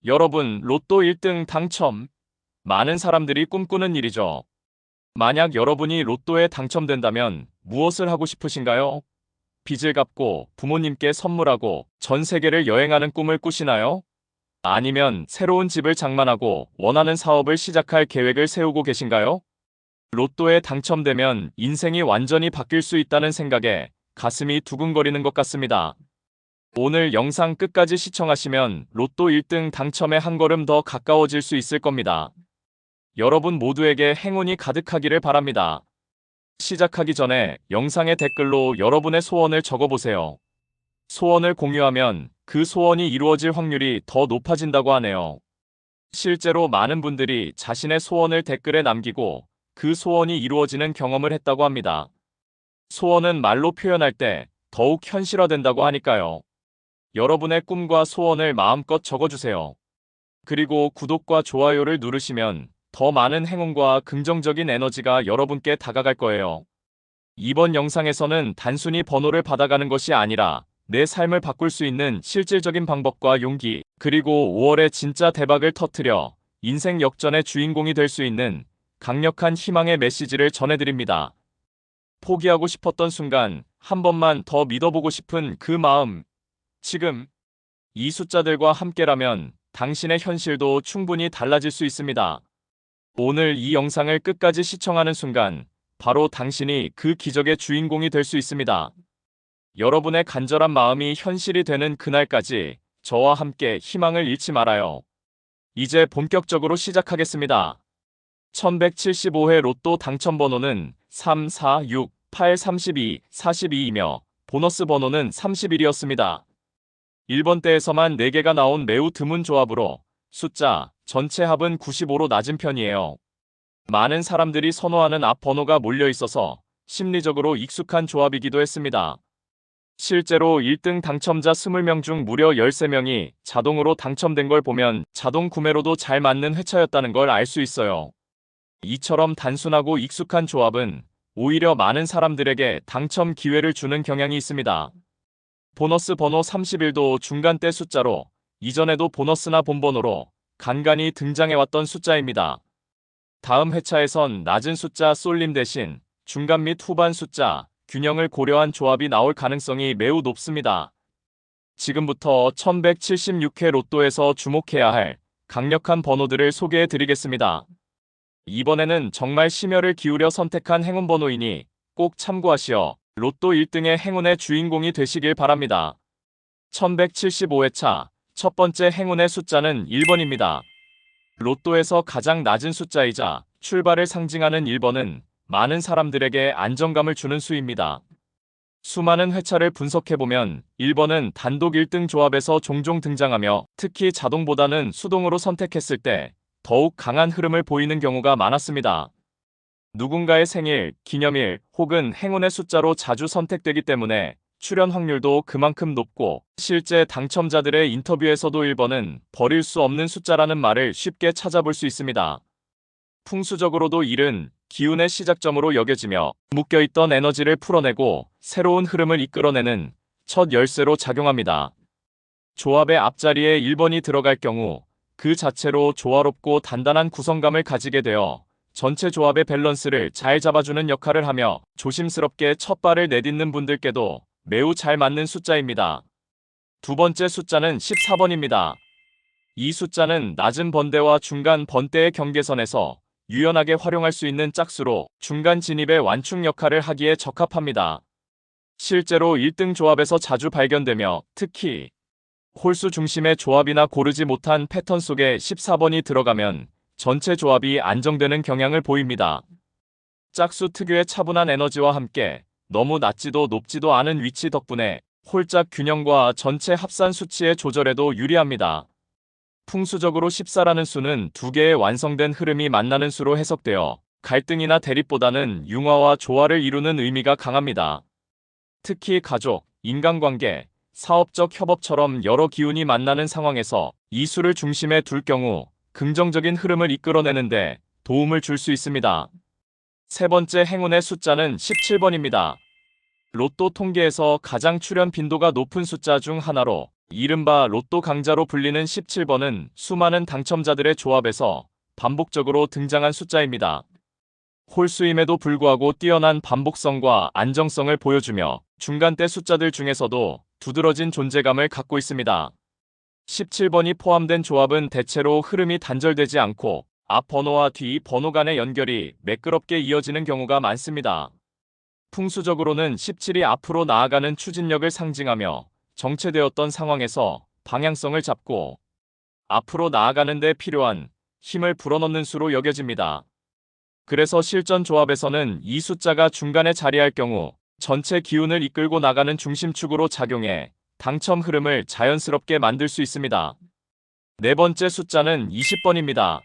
여러분, 로또 1등 당첨. 많은 사람들이 꿈꾸는 일이죠. 만약 여러분이 로또에 당첨된다면 무엇을 하고 싶으신가요? 빚을 갚고 부모님께 선물하고 전 세계를 여행하는 꿈을 꾸시나요? 아니면 새로운 집을 장만하고 원하는 사업을 시작할 계획을 세우고 계신가요? 로또에 당첨되면 인생이 완전히 바뀔 수 있다는 생각에 가슴이 두근거리는 것 같습니다. 오늘 영상 끝까지 시청하시면 로또 1등 당첨에 한 걸음 더 가까워질 수 있을 겁니다. 여러분 모두에게 행운이 가득하기를 바랍니다. 시작하기 전에 영상의 댓글로 여러분의 소원을 적어보세요. 소원을 공유하면 그 소원이 이루어질 확률이 더 높아진다고 하네요. 실제로 많은 분들이 자신의 소원을 댓글에 남기고 그 소원이 이루어지는 경험을 했다고 합니다. 소원은 말로 표현할 때 더욱 현실화된다고 하니까요. 여러분의 꿈과 소원을 마음껏 적어주세요. 그리고 구독과 좋아요를 누르시면 더 많은 행운과 긍정적인 에너지가 여러분께 다가갈 거예요. 이번 영상에서는 단순히 번호를 받아가는 것이 아니라 내 삶을 바꿀 수 있는 실질적인 방법과 용기, 그리고 5월에 진짜 대박을 터뜨려 인생 역전의 주인공이 될 수 있는 강력한 희망의 메시지를 전해드립니다. 포기하고 싶었던 순간, 한 번만 더 믿어보고 싶은 그 마음. 지금 이 숫자들과 함께라면 당신의 현실도 충분히 달라질 수 있습니다. 오늘 이 영상을 끝까지 시청하는 순간 바로 당신이 그 기적의 주인공이 될 수 있습니다. 여러분의 간절한 마음이 현실이 되는 그날까지 저와 함께 희망을 잃지 말아요. 이제 본격적으로 시작하겠습니다. 1175회 로또 당첨번호는 3, 4, 6, 8, 32, 42이며 보너스 번호는 31이었습니다. 1번 대에서만 4개가 나온 매우 드문 조합으로 숫자 전체 합은 95로 낮은 편이에요. 많은 사람들이 선호하는 앞 번호가 몰려 있어서 심리적으로 익숙한 조합이기도 했습니다. 실제로 1등 당첨자 20명 중 무려 13명이 자동으로 당첨된 걸 보면 자동 구매로도 잘 맞는 회차였다는 걸 알 수 있어요. 이처럼 단순하고 익숙한 조합은 오히려 많은 사람들에게 당첨 기회를 주는 경향이 있습니다. 보너스 번호 31도 중간대 숫자로 이전에도 보너스나 본번호로 간간히 등장해왔던 숫자입니다. 다음 회차에선 낮은 숫자 쏠림 대신 중간 및 후반 숫자 균형을 고려한 조합이 나올 가능성이 매우 높습니다. 지금부터 1176회 로또에서 주목해야 할 강력한 번호들을 소개해 드리겠습니다. 이번에는 정말 심혈을 기울여 선택한 행운 번호이니 꼭 참고하시어 로또 1등의 행운의 주인공이 되시길 바랍니다. 1175회차 첫 번째 행운의 숫자는 1번입니다. 로또에서 가장 낮은 숫자이자 출발을 상징하는 1번은 많은 사람들에게 안정감을 주는 수입니다. 수많은 회차를 분석해보면 1번은 단독 1등 조합에서 종종 등장하며 특히 자동보다는 수동으로 선택했을 때 더욱 강한 흐름을 보이는 경우가 많았습니다. 누군가의 생일, 기념일 혹은 행운의 숫자로 자주 선택되기 때문에 출연 확률도 그만큼 높고 실제 당첨자들의 인터뷰에서도 1번은 버릴 수 없는 숫자라는 말을 쉽게 찾아볼 수 있습니다. 풍수적으로도 1은 기운의 시작점으로 여겨지며 묶여있던 에너지를 풀어내고 새로운 흐름을 이끌어내는 첫 열쇠로 작용합니다. 조합의 앞자리에 1번이 들어갈 경우 그 자체로 조화롭고 단단한 구성감을 가지게 되어 전체 조합의 밸런스를 잘 잡아주는 역할을 하며 조심스럽게 첫 발을 내딛는 분들께도 매우 잘 맞는 숫자입니다. 두 번째 숫자는 14번입니다. 이 숫자는 낮은 번대와 중간 번대의 경계선에서 유연하게 활용할 수 있는 짝수로 중간 진입의 완충 역할을 하기에 적합합니다. 실제로 1등 조합에서 자주 발견되며 특히 홀수 중심의 조합이나 고르지 못한 패턴 속에 14번이 들어가면 전체 조합이 안정되는 경향을 보입니다. 짝수 특유의 차분한 에너지와 함께 너무 낮지도 높지도 않은 위치 덕분에 홀짝 균형과 전체 합산 수치의 조절에도 유리합니다. 풍수적으로 14라는 수는 두 개의 완성된 흐름이 만나는 수로 해석되어 갈등이나 대립보다는 융화와 조화를 이루는 의미가 강합니다. 특히 가족, 인간관계, 사업적 협업처럼 여러 기운이 만나는 상황에서 이 수를 중심에 둘 경우 긍정적인 흐름을 이끌어내는데 도움을 줄 수 있습니다. 세 번째 행운의 숫자는 17번입니다. 로또 통계에서 가장 출현 빈도가 높은 숫자 중 하나로 이른바 로또 강자로 불리는 17번은 수많은 당첨자들의 조합에서 반복적으로 등장한 숫자입니다. 홀수임에도 불구하고 뛰어난 반복성과 안정성을 보여주며 중간대 숫자들 중에서도 두드러진 존재감을 갖고 있습니다. 17번이 포함된 조합은 대체로 흐름이 단절되지 않고 앞 번호와 뒤 번호 간의 연결이 매끄럽게 이어지는 경우가 많습니다. 풍수적으로는 17이 앞으로 나아가는 추진력을 상징하며 정체되었던 상황에서 방향성을 잡고 앞으로 나아가는 데 필요한 힘을 불어넣는 수로 여겨집니다. 그래서 실전 조합에서는 이 숫자가 중간에 자리할 경우 전체 기운을 이끌고 나가는 중심축으로 작용해 당첨 흐름을 자연스럽게 만들 수 있습니다. 네 번째 숫자는 20번입니다.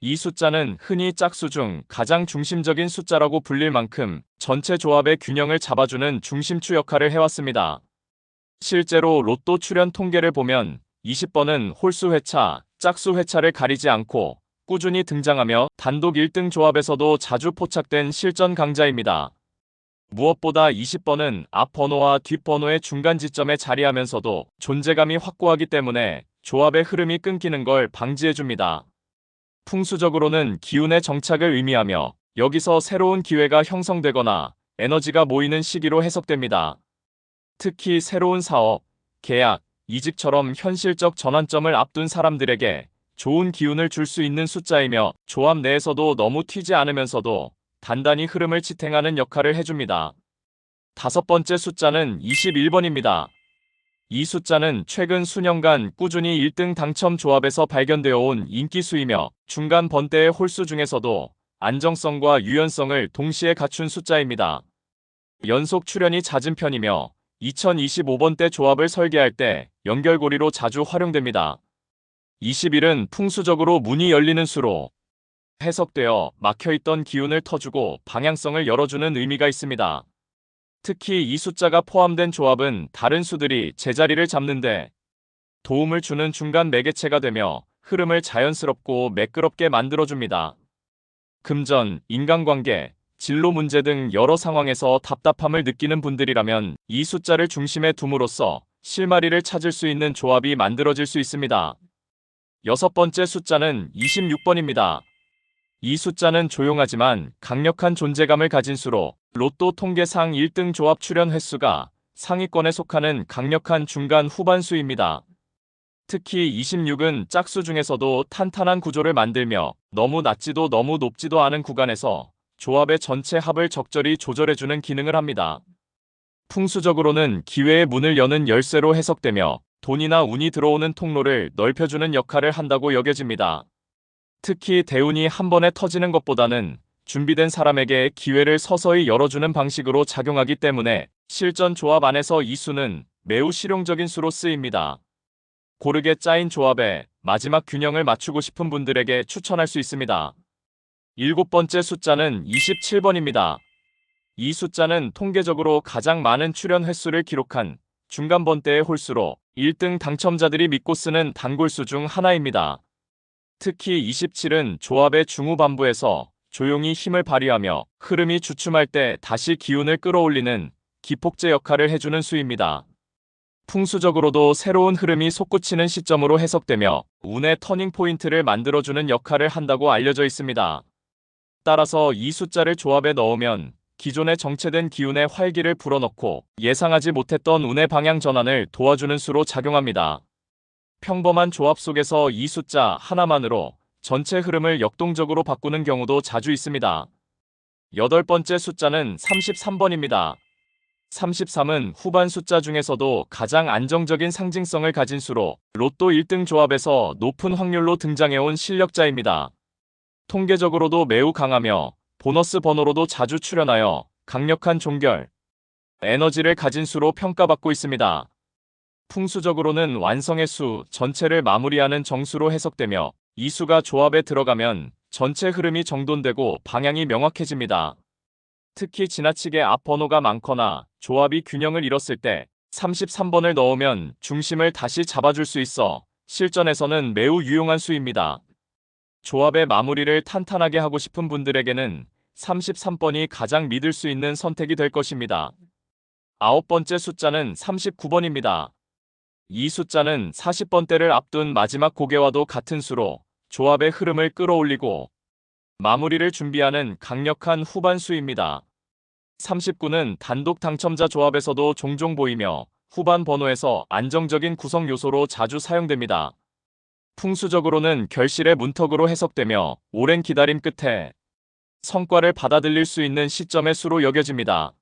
이 숫자는 흔히 짝수 중 가장 중심적인 숫자라고 불릴 만큼 전체 조합의 균형을 잡아주는 중심축 역할을 해왔습니다. 실제로 로또 출연 통계를 보면 20번은 홀수 회차, 짝수 회차를 가리지 않고 꾸준히 등장하며 단독 1등 조합에서도 자주 포착된 실전 강자입니다. 무엇보다 20번은 앞 번호와 뒷 번호의 중간 지점에 자리하면서도 존재감이 확고하기 때문에 조합의 흐름이 끊기는 걸 방지해줍니다. 풍수적으로는 기운의 정착을 의미하며 여기서 새로운 기회가 형성되거나 에너지가 모이는 시기로 해석됩니다. 특히 새로운 사업, 계약, 이직처럼 현실적 전환점을 앞둔 사람들에게 좋은 기운을 줄 수 있는 숫자이며 조합 내에서도 너무 튀지 않으면서도 단단히 흐름을 지탱하는 역할을 해줍니다. 다섯 번째 숫자는 21번입니다. 이 숫자는 최근 수년간 꾸준히 1등 당첨 조합에서 발견되어 온 인기수이며 중간 번대의 홀수 중에서도 안정성과 유연성을 동시에 갖춘 숫자입니다. 연속 출연이 잦은 편이며 2025번대 조합을 설계할 때 연결고리로 자주 활용됩니다. 20일은 풍수적으로 문이 열리는 수로 해석되어 막혀있던 기운을 터주고 방향성을 열어주는 의미가 있습니다. 특히 이 숫자가 포함된 조합은 다른 수들이 제자리를 잡는데 도움을 주는 중간 매개체가 되며 흐름을 자연스럽고 매끄럽게 만들어줍니다. 금전, 인간관계, 진로 문제 등 여러 상황에서 답답함을 느끼는 분들이라면 이 숫자를 중심에 둠으로써 실마리를 찾을 수 있는 조합이 만들어질 수 있습니다. 여섯 번째 숫자는 26번입니다. 이 숫자는 조용하지만 강력한 존재감을 가진 수로 로또 통계상 1등 조합 출연 횟수가 상위권에 속하는 강력한 중간 후반 수입니다. 특히 26은 짝수 중에서도 탄탄한 구조를 만들며 너무 낮지도 너무 높지도 않은 구간에서 조합의 전체 합을 적절히 조절해주는 기능을 합니다. 풍수적으로는 기회의 문을 여는 열쇠로 해석되며 돈이나 운이 들어오는 통로를 넓혀주는 역할을 한다고 여겨집니다. 특히 대운이 한 번에 터지는 것보다는 준비된 사람에게 기회를 서서히 열어주는 방식으로 작용하기 때문에 실전 조합 안에서 이 수는 매우 실용적인 수로 쓰입니다. 고르게 짜인 조합에 마지막 균형을 맞추고 싶은 분들에게 추천할 수 있습니다. 일곱 번째 숫자는 27번입니다. 이 숫자는 통계적으로 가장 많은 출연 횟수를 기록한 중간 번대의 홀수로 1등 당첨자들이 믿고 쓰는 단골수 중 하나입니다. 특히 27은 조합의 중후반부에서 조용히 힘을 발휘하며 흐름이 주춤할 때 다시 기운을 끌어올리는 기폭제 역할을 해주는 수입니다. 풍수적으로도 새로운 흐름이 솟구치는 시점으로 해석되며 운의 터닝포인트를 만들어주는 역할을 한다고 알려져 있습니다. 따라서 이 숫자를 조합에 넣으면 기존에 정체된 기운의 활기를 불어넣고 예상하지 못했던 운의 방향 전환을 도와주는 수로 작용합니다. 평범한 조합 속에서 이 숫자 하나만으로 전체 흐름을 역동적으로 바꾸는 경우도 자주 있습니다. 여덟 번째 숫자는 33번입니다. 33은 후반 숫자 중에서도 가장 안정적인 상징성을 가진 수로 로또 1등 조합에서 높은 확률로 등장해온 실력자입니다. 통계적으로도 매우 강하며 보너스 번호로도 자주 출연하여 강력한 종결, 에너지를 가진 수로 평가받고 있습니다. 풍수적으로는 완성의 수 전체를 마무리하는 정수로 해석되며 이 수가 조합에 들어가면 전체 흐름이 정돈되고 방향이 명확해집니다. 특히 지나치게 앞 번호가 많거나 조합이 균형을 잃었을 때 33번을 넣으면 중심을 다시 잡아줄 수 있어 실전에서는 매우 유용한 수입니다. 조합의 마무리를 탄탄하게 하고 싶은 분들에게는 33번이 가장 믿을 수 있는 선택이 될 것입니다. 아홉 번째 숫자는 39번입니다. 이 숫자는 40번대를 앞둔 마지막 고개와도 같은 수로 조합의 흐름을 끌어올리고 마무리를 준비하는 강력한 후반 수입니다. 39는 단독 당첨자 조합에서도 종종 보이며 후반 번호에서 안정적인 구성 요소로 자주 사용됩니다. 풍수적으로는 결실의 문턱으로 해석되며 오랜 기다림 끝에 성과를 받아들일 수 있는 시점의 수로 여겨집니다.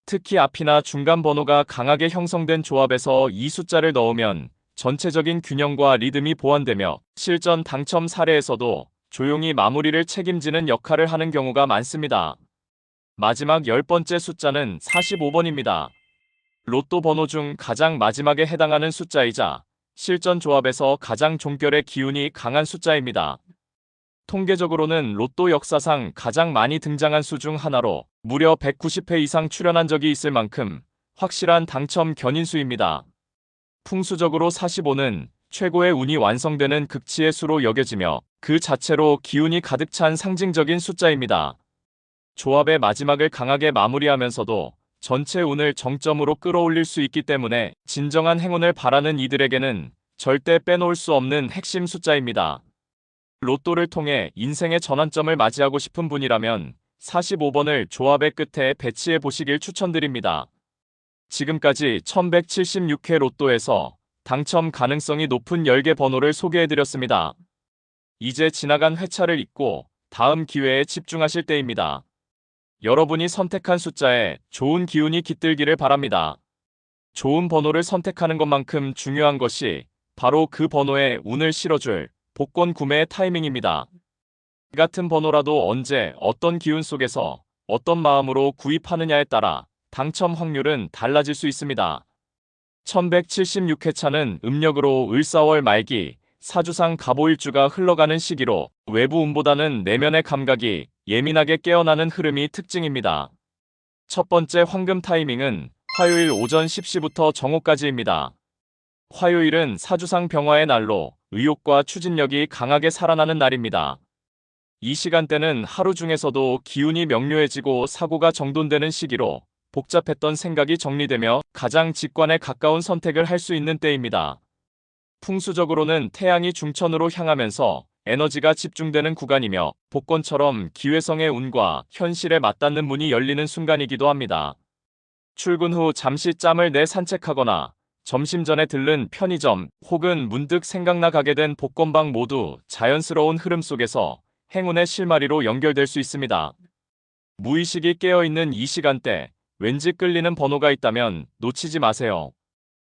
특히 앞이나 중간 번호가 강하게 형성된 조합에서 이 숫자를 넣으면 전체적인 균형과 리듬이 보완되며 실전 당첨 사례에서도 조용히 마무리를 책임지는 역할을 하는 경우가 많습니다. 마지막 10번째 숫자는 45번입니다. 로또 번호 중 가장 마지막에 해당하는 숫자이자 실전 조합에서 가장 종결의 기운이 강한 숫자입니다. 통계적으로는 로또 역사상 가장 많이 등장한 수 중 하나로 무려 190회 이상 출연한 적이 있을 만큼 확실한 당첨 견인수입니다. 풍수적으로 45는 최고의 운이 완성되는 극치의 수로 여겨지며 그 자체로 기운이 가득 찬 상징적인 숫자입니다. 조합의 마지막을 강하게 마무리하면서도 전체 운을 정점으로 끌어올릴 수 있기 때문에 진정한 행운을 바라는 이들에게는 절대 빼놓을 수 없는 핵심 숫자입니다. 로또를 통해 인생의 전환점을 맞이하고 싶은 분이라면 45번을 조합의 끝에 배치해 보시길 추천드립니다. 지금까지 1176회 로또에서 당첨 가능성이 높은 10개 번호를 소개해드렸습니다. 이제 지나간 회차를 잊고 다음 기회에 집중하실 때입니다. 여러분이 선택한 숫자에 좋은 기운이 깃들기를 바랍니다. 좋은 번호를 선택하는 것만큼 중요한 것이 바로 그 번호에 운을 실어줄 복권 구매의 타이밍입니다. 같은 번호라도 언제 어떤 기운 속에서 어떤 마음으로 구입하느냐에 따라 당첨 확률은 달라질 수 있습니다. 1176회차는 음력으로 을사월 말기 사주상 갑오일주가 흘러가는 시기로 외부 운보다는 내면의 감각이 예민하게 깨어나는 흐름이 특징입니다. 첫 번째 황금 타이밍은 화요일 오전 10시부터 정오까지입니다. 화요일은 사주상 병화의 날로 의욕과 추진력이 강하게 살아나는 날입니다. 이 시간대는 하루 중에서도 기운이 명료해지고 사고가 정돈되는 시기로 복잡했던 생각이 정리되며 가장 직관에 가까운 선택을 할 수 있는 때입니다. 풍수적으로는 태양이 중천으로 향하면서 에너지가 집중되는 구간이며 복권처럼 기회성의 운과 현실에 맞닿는 문이 열리는 순간이기도 합니다. 출근 후 잠시 짬을 내 산책하거나 점심 전에 들른 편의점 혹은 문득 생각나 가게 된 복권방 모두 자연스러운 흐름 속에서 행운의 실마리로 연결될 수 있습니다. 무의식이 깨어있는 이 시간대 왠지 끌리는 번호가 있다면 놓치지 마세요.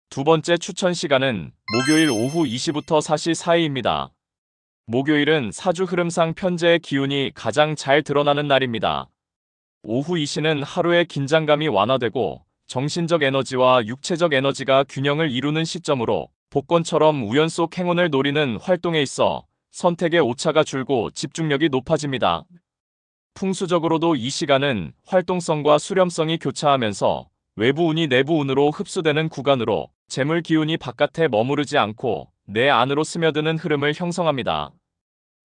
두 번째 추천 시간은 목요일 오후 2시부터 4시 사이입니다. 목요일은 사주 흐름상 편재의 기운이 가장 잘 드러나는 날입니다. 오후 2시는 하루의 긴장감이 완화되고 정신적 에너지와 육체적 에너지가 균형을 이루는 시점으로 복권처럼 우연 속 행운을 노리는 활동에 있어 선택의 오차가 줄고 집중력이 높아집니다. 풍수적으로도 이 시간은 활동성과 수렴성이 교차하면서 외부 운이 내부 운으로 흡수되는 구간으로 재물 기운이 바깥에 머무르지 않고 내 안으로 스며드는 흐름을 형성합니다.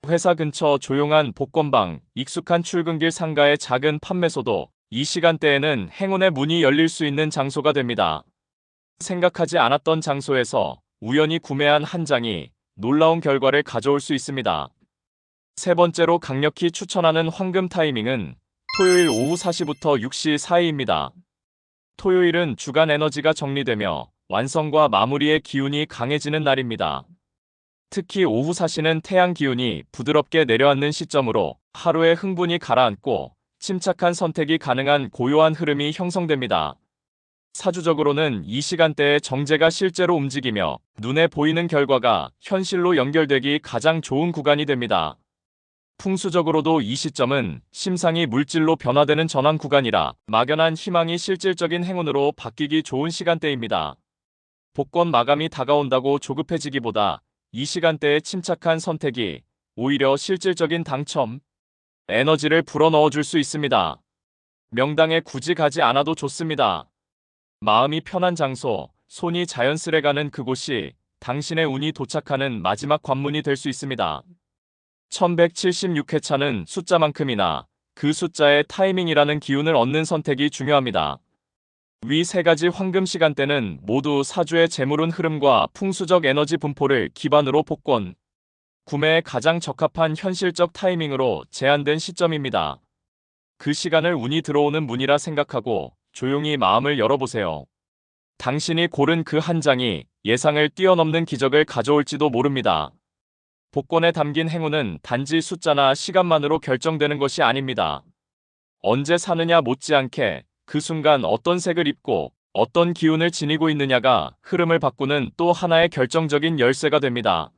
회사 근처 조용한 복권방, 익숙한 출근길 상가의 작은 판매소도 이 시간대에는 행운의 문이 열릴 수 있는 장소가 됩니다. 생각하지 않았던 장소에서 우연히 구매한 한 장이 놀라운 결과를 가져올 수 있습니다. 세 번째로 강력히 추천하는 황금 타이밍은 토요일 오후 4시부터 6시 사이입니다. 토요일은 주간 에너지가 정리되며 완성과 마무리의 기운이 강해지는 날입니다. 특히 오후 4시는 태양 기운이 부드럽게 내려앉는 시점으로 하루의 흥분이 가라앉고 침착한 선택이 가능한 고요한 흐름이 형성됩니다. 사주적으로는 이 시간대에 정제가 실제로 움직이며 눈에 보이는 결과가 현실로 연결되기 가장 좋은 구간이 됩니다. 풍수적으로도 이 시점은 심상이 물질로 변화되는 전환 구간이라 막연한 희망이 실질적인 행운으로 바뀌기 좋은 시간대입니다. 복권 마감이 다가온다고 조급해지기보다 이 시간대의 침착한 선택이 오히려 실질적인 당첨, 에너지를 불어넣어 줄 수 있습니다. 명당에 굳이 가지 않아도 좋습니다. 마음이 편한 장소, 손이 자연스레 가는 그곳이 당신의 운이 도착하는 마지막 관문이 될 수 있습니다. 1176회차는 숫자만큼이나 그 숫자의 타이밍이라는 기운을 얻는 선택이 중요합니다. 위 세 가지 황금 시간대는 모두 사주의 재물운 흐름과 풍수적 에너지 분포를 기반으로 복권, 구매에 가장 적합한 현실적 타이밍으로 제한된 시점입니다. 그 시간을 운이 들어오는 문이라 생각하고 조용히 마음을 열어보세요. 당신이 고른 그 한 장이 예상을 뛰어넘는 기적을 가져올지도 모릅니다. 복권에 담긴 행운은 단지 숫자나 시간만으로 결정되는 것이 아닙니다. 언제 사느냐 못지않게 그 순간 어떤 색을 입고 어떤 기운을 지니고 있느냐가 흐름을 바꾸는 또 하나의 결정적인 열쇠가 됩니다.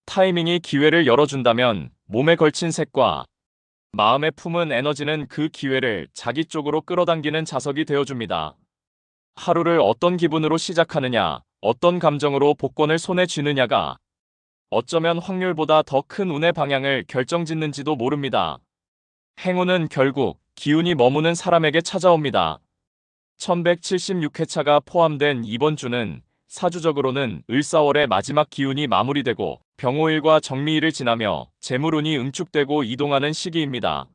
타이밍이 기회를 열어준다면 몸에 걸친 색과 마음에 품은 에너지는 그 기회를 자기 쪽으로 끌어당기는 자석이 되어줍니다. 하루를 어떤 기분으로 시작하느냐, 어떤 감정으로 복권을 손에 쥐느냐가 어쩌면 확률보다 더 큰 운의 방향을 결정짓는지도 모릅니다. 행운은 결국 기운이 머무는 사람에게 찾아옵니다. 1176회차가 포함된 이번 주는 사주적으로는 을사월의 마지막 기운이 마무리되고 병오일과 정미일을 지나며 재물운이 응축되고 이동하는 시기입니다.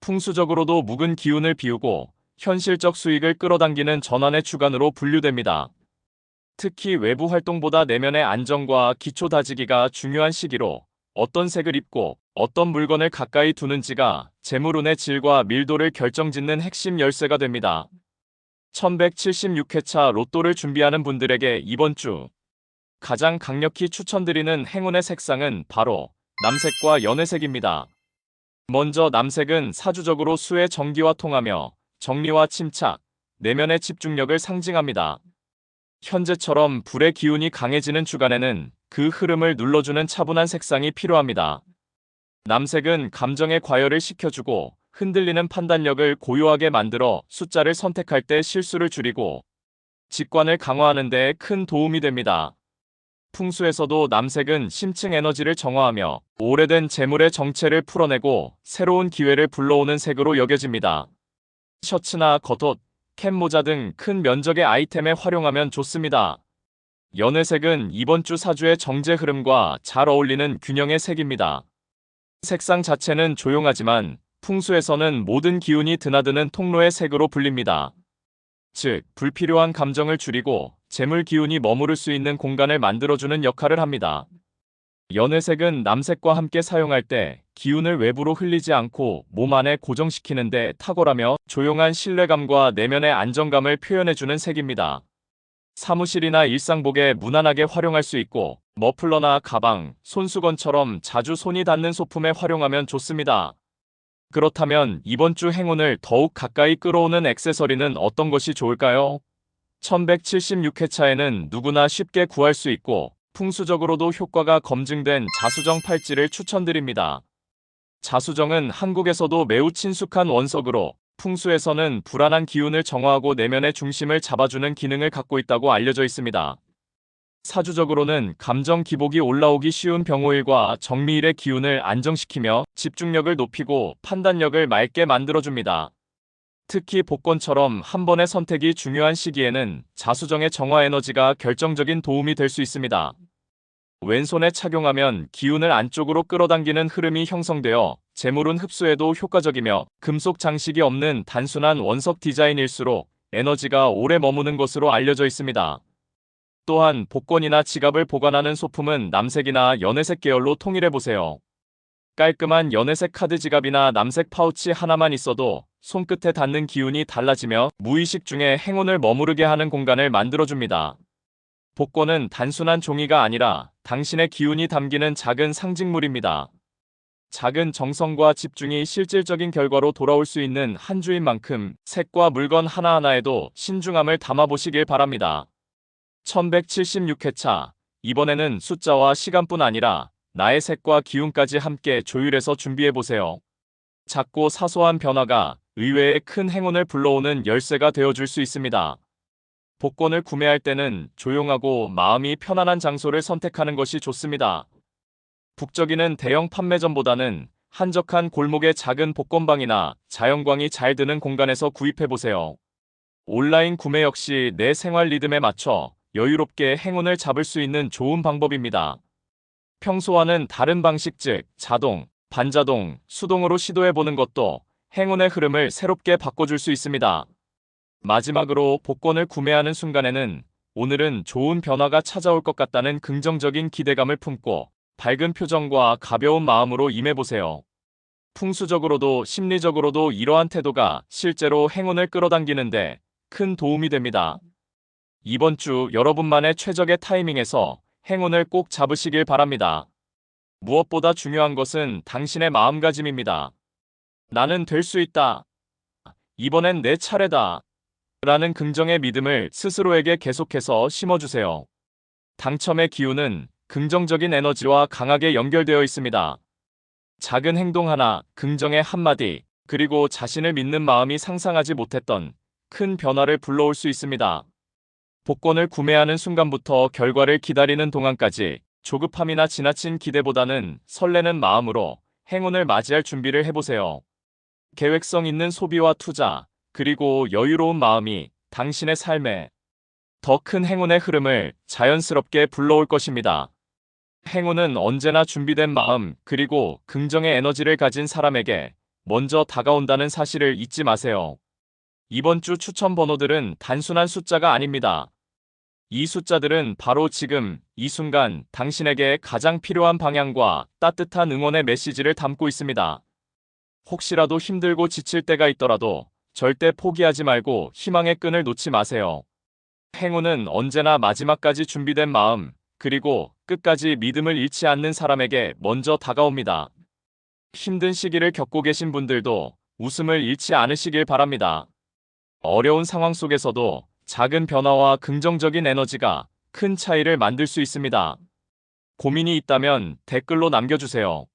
풍수적으로도 묵은 기운을 비우고 현실적 수익을 끌어당기는 전환의 주간으로 분류됩니다. 특히 외부 활동보다 내면의 안정과 기초 다지기가 중요한 시기로 어떤 색을 입고 어떤 물건을 가까이 두는지가 재물운의 질과 밀도를 결정짓는 핵심 열쇠가 됩니다. 1176회차 로또를 준비하는 분들에게 이번 주 가장 강력히 추천드리는 행운의 색상은 바로 남색과 연회색입니다. 먼저 남색은 사주적으로 수의 정기와 통하며 정리와 침착, 내면의 집중력을 상징합니다. 현재처럼 불의 기운이 강해지는 주간에는 그 흐름을 눌러주는 차분한 색상이 필요합니다. 남색은 감정의 과열을 식혀주고 흔들리는 판단력을 고요하게 만들어 숫자를 선택할 때 실수를 줄이고 직관을 강화하는 데 큰 도움이 됩니다. 풍수에서도 남색은 심층 에너지를 정화하며 오래된 재물의 정체를 풀어내고 새로운 기회를 불러오는 색으로 여겨집니다. 셔츠나 겉옷, 캡모자 등 큰 면적의 아이템에 활용하면 좋습니다. 연회색은 이번 주 사주의 정제 흐름과 잘 어울리는 균형의 색입니다. 색상 자체는 조용하지만 풍수에서는 모든 기운이 드나드는 통로의 색으로 불립니다. 즉, 불필요한 감정을 줄이고 재물 기운이 머무를 수 있는 공간을 만들어주는 역할을 합니다. 연회색은 남색과 함께 사용할 때 기운을 외부로 흘리지 않고 몸 안에 고정시키는 데 탁월하며 조용한 신뢰감과 내면의 안정감을 표현해주는 색입니다. 사무실이나 일상복에 무난하게 활용할 수 있고 머플러나 가방, 손수건처럼 자주 손이 닿는 소품에 활용하면 좋습니다. 그렇다면 이번 주 행운을 더욱 가까이 끌어오는 액세서리는 어떤 것이 좋을까요? 1176회차에는 누구나 쉽게 구할 수 있고 풍수적으로도 효과가 검증된 자수정 팔찌를 추천드립니다. 자수정은 한국에서도 매우 친숙한 원석으로 풍수에서는 불안한 기운을 정화하고 내면의 중심을 잡아주는 기능을 갖고 있다고 알려져 있습니다. 사주적으로는 감정 기복이 올라오기 쉬운 병오일과 정미일의 기운을 안정시키며 집중력을 높이고 판단력을 맑게 만들어줍니다. 특히 복권처럼 한 번의 선택이 중요한 시기에는 자수정의 정화 에너지가 결정적인 도움이 될 수 있습니다. 왼손에 착용하면 기운을 안쪽으로 끌어당기는 흐름이 형성되어 재물운 흡수에도 효과적이며 금속 장식이 없는 단순한 원석 디자인일수록 에너지가 오래 머무는 것으로 알려져 있습니다. 또한 복권이나 지갑을 보관하는 소품은 남색이나 연회색 계열로 통일해보세요. 깔끔한 연회색 카드 지갑이나 남색 파우치 하나만 있어도 손끝에 닿는 기운이 달라지며 무의식 중에 행운을 머무르게 하는 공간을 만들어줍니다. 복권은 단순한 종이가 아니라 당신의 기운이 담기는 작은 상징물입니다. 작은 정성과 집중이 실질적인 결과로 돌아올 수 있는 한 주인 만큼 색과 물건 하나하나에도 신중함을 담아보시길 바랍니다. 1176회차, 이번에는 숫자와 시간뿐 아니라 나의 색과 기운까지 함께 조율해서 준비해보세요. 작고 사소한 변화가 의외의 큰 행운을 불러오는 열쇠가 되어줄 수 있습니다. 복권을 구매할 때는 조용하고 마음이 편안한 장소를 선택하는 것이 좋습니다. 북적이는 대형 판매점보다는 한적한 골목의 작은 복권방이나 자연광이 잘 드는 공간에서 구입해보세요. 온라인 구매 역시 내 생활 리듬에 맞춰 여유롭게 행운을 잡을 수 있는 좋은 방법입니다. 평소와는 다른 방식, 즉 자동, 반자동, 수동으로 시도해보는 것도 행운의 흐름을 새롭게 바꿔줄 수 있습니다. 마지막으로 복권을 구매하는 순간에는 오늘은 좋은 변화가 찾아올 것 같다는 긍정적인 기대감을 품고 밝은 표정과 가벼운 마음으로 임해보세요. 풍수적으로도 심리적으로도 이러한 태도가 실제로 행운을 끌어당기는데 큰 도움이 됩니다. 이번 주 여러분만의 최적의 타이밍에서 행운을 꼭 잡으시길 바랍니다. 무엇보다 중요한 것은 당신의 마음가짐입니다. 나는 될 수 있다. 이번엔 내 차례다. 라는 긍정의 믿음을 스스로에게 계속해서 심어주세요. 당첨의 기운은 긍정적인 에너지와 강하게 연결되어 있습니다. 작은 행동 하나, 긍정의 한마디, 그리고 자신을 믿는 마음이 상상하지 못했던 큰 변화를 불러올 수 있습니다. 복권을 구매하는 순간부터 결과를 기다리는 동안까지 조급함이나 지나친 기대보다는 설레는 마음으로 행운을 맞이할 준비를 해보세요. 계획성 있는 소비와 투자, 그리고 여유로운 마음이 당신의 삶에 더 큰 행운의 흐름을 자연스럽게 불러올 것입니다. 행운은 언제나 준비된 마음, 그리고 긍정의 에너지를 가진 사람에게 먼저 다가온다는 사실을 잊지 마세요. 이번 주 추천 번호들은 단순한 숫자가 아닙니다. 이 숫자들은 바로 지금, 이 순간 당신에게 가장 필요한 방향과 따뜻한 응원의 메시지를 담고 있습니다. 혹시라도 힘들고 지칠 때가 있더라도 절대 포기하지 말고 희망의 끈을 놓지 마세요. 행운은 언제나 마지막까지 준비된 마음, 그리고 끝까지 믿음을 잃지 않는 사람에게 먼저 다가옵니다. 힘든 시기를 겪고 계신 분들도 웃음을 잃지 않으시길 바랍니다. 어려운 상황 속에서도 작은 변화와 긍정적인 에너지가 큰 차이를 만들 수 있습니다. 고민이 있다면 댓글로 남겨주세요.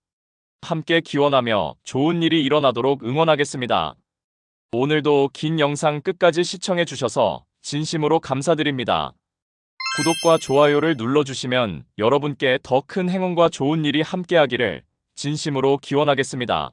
함께 기원하며 좋은 일이 일어나도록 응원하겠습니다. 오늘도 긴 영상 끝까지 시청해주셔서 진심으로 감사드립니다. 구독과 좋아요를 눌러주시면 여러분께 더 큰 행운과 좋은 일이 함께하기를 진심으로 기원하겠습니다.